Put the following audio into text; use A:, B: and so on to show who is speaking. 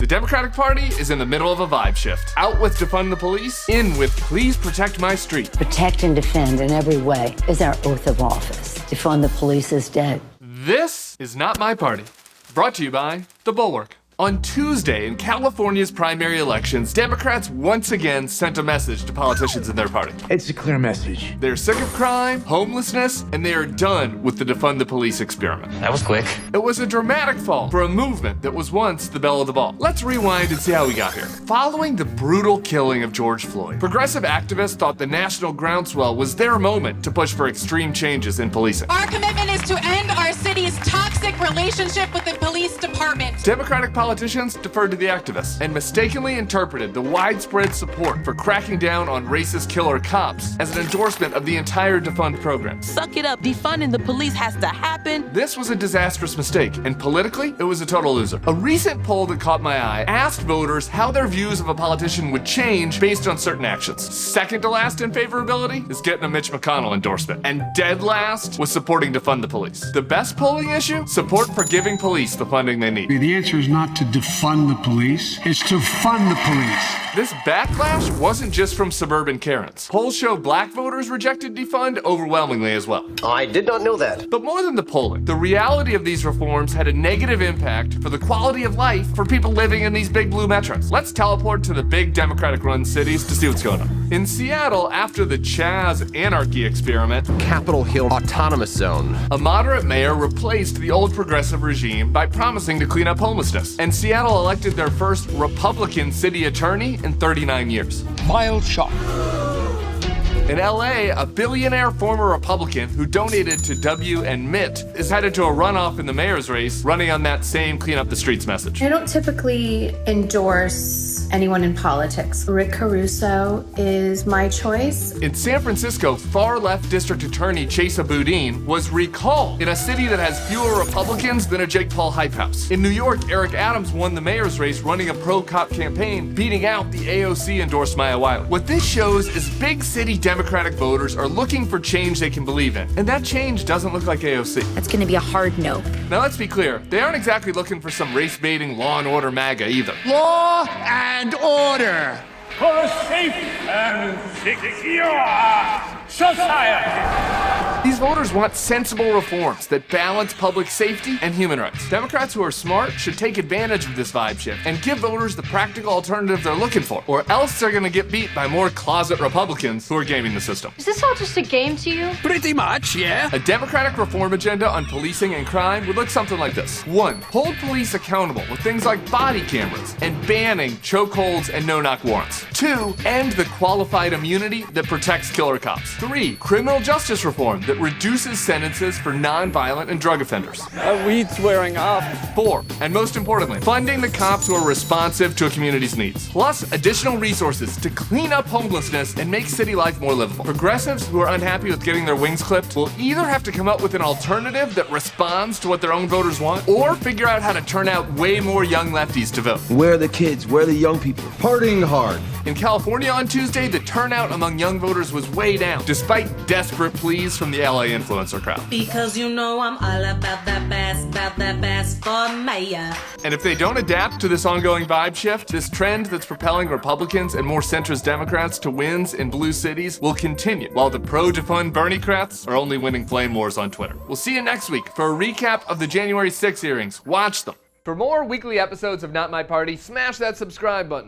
A: The Democratic Party is in the middle of a vibe shift. Out with defund the police, in with please protect my street.
B: Protect and defend in every way is our oath of office. Defund the police is dead.
A: This is Not My Party. Brought to you by the Bulwark. On Tuesday, in California's primary elections, Democrats once again sent a message to politicians in their party.
C: It's a clear message.
A: They're sick of crime, homelessness, and they are done with the defund the police experiment.
D: That was quick.
A: It was a dramatic fall for a movement that was once the belle of the ball. Let's rewind and see how we got here. Following the brutal killing of George Floyd, progressive activists thought the national groundswell was their moment to push for extreme changes in policing.
E: Our commitment is to end our city's toxic relationship with the police department.
A: Democratic politicians deferred to the activists and mistakenly interpreted the widespread support for cracking down on racist killer cops as an endorsement of the entire defund program.
F: Suck it up. Defunding the police has to happen.
A: This was a disastrous mistake, and politically, it was a total loser. A recent poll that caught my eye asked voters how their views of a politician would change based on certain actions. Second to last in favorability is getting a Mitch McConnell endorsement, and dead last was supporting defund the police. The best polling issue? Support for giving police the funding they need.
G: The answer is not to defund the police, it's to fund the police.
A: This backlash wasn't just from suburban Karens. Polls show black voters rejected defund overwhelmingly as well.
H: I did not know that.
A: But more than the polling, the reality of these reforms had a negative impact for the quality of life for people living in these big blue metros. Let's teleport to the big Democratic-run cities to see what's going on. In Seattle, after the Chaz anarchy experiment,
H: Capitol Hill Autonomous Zone.
A: a moderate mayor replaced the old progressive regime by promising to clean up homelessness. And Seattle elected their first Republican city attorney in 39 years.
C: Mild shock.
A: In LA, a billionaire former Republican who donated to W and Mitt is headed to a runoff in the mayor's race, running on that same clean up the streets message.
I: I don't typically endorse anyone in politics. Rick Caruso is my choice.
A: In San Francisco, far-left district attorney Chesa Boudin was recalled in a city that has fewer Republicans than a Jake Paul hype house. In New York, Eric Adams won the mayor's race running a pro-cop campaign, beating out the AOC-endorsed Maya Wiley. What this shows is big city Democratic voters are looking for change they can believe in, and that change doesn't look like AOC.
J: That's going to be a hard no.
A: Now let's be clear, they aren't exactly looking for some race-baiting Law and Order MAGA either.
C: Law and order.
G: For a safe and secure society.
A: These voters want sensible reforms that balance public safety and human rights. Democrats who are smart should take advantage of this vibe shift and give voters the practical alternative they're looking for, or else they're gonna get beat by more closet Republicans who are gaming the system.
J: Is this all just a game to you?
C: Pretty much, yeah.
A: A Democratic reform agenda on policing and crime would look something like this. 1. Hold police accountable with things like body cameras and banning chokeholds and no-knock warrants. 2. End the qualified immunity that protects killer cops. 3. Criminal justice reform that reduces sentences for non-violent and drug offenders.
C: Weed's wearing off.
A: 4. And most importantly, funding the cops who are responsive to a community's needs. Plus, additional resources to clean up homelessness and make city life more livable. Progressives who are unhappy with getting their wings clipped will either have to come up with an alternative that responds to what their own voters want, or figure out how to turn out way more young lefties to vote.
H: Where are the kids? Where are the young people? Partying hard.
A: In California on Tuesday, the turnout among young voters was way down, despite desperate pleas from the LA influencer crowd.
F: Because you know I'm all about that bass for mayor.
A: And if they don't adapt to this ongoing vibe shift, this trend that's propelling Republicans and more centrist Democrats to wins in blue cities will continue, while the pro-defund Bernie-crats are only winning flame wars on Twitter. We'll see you next week for a recap of the January 6 hearings. Watch them. For more weekly episodes of Not My Party, smash that subscribe button.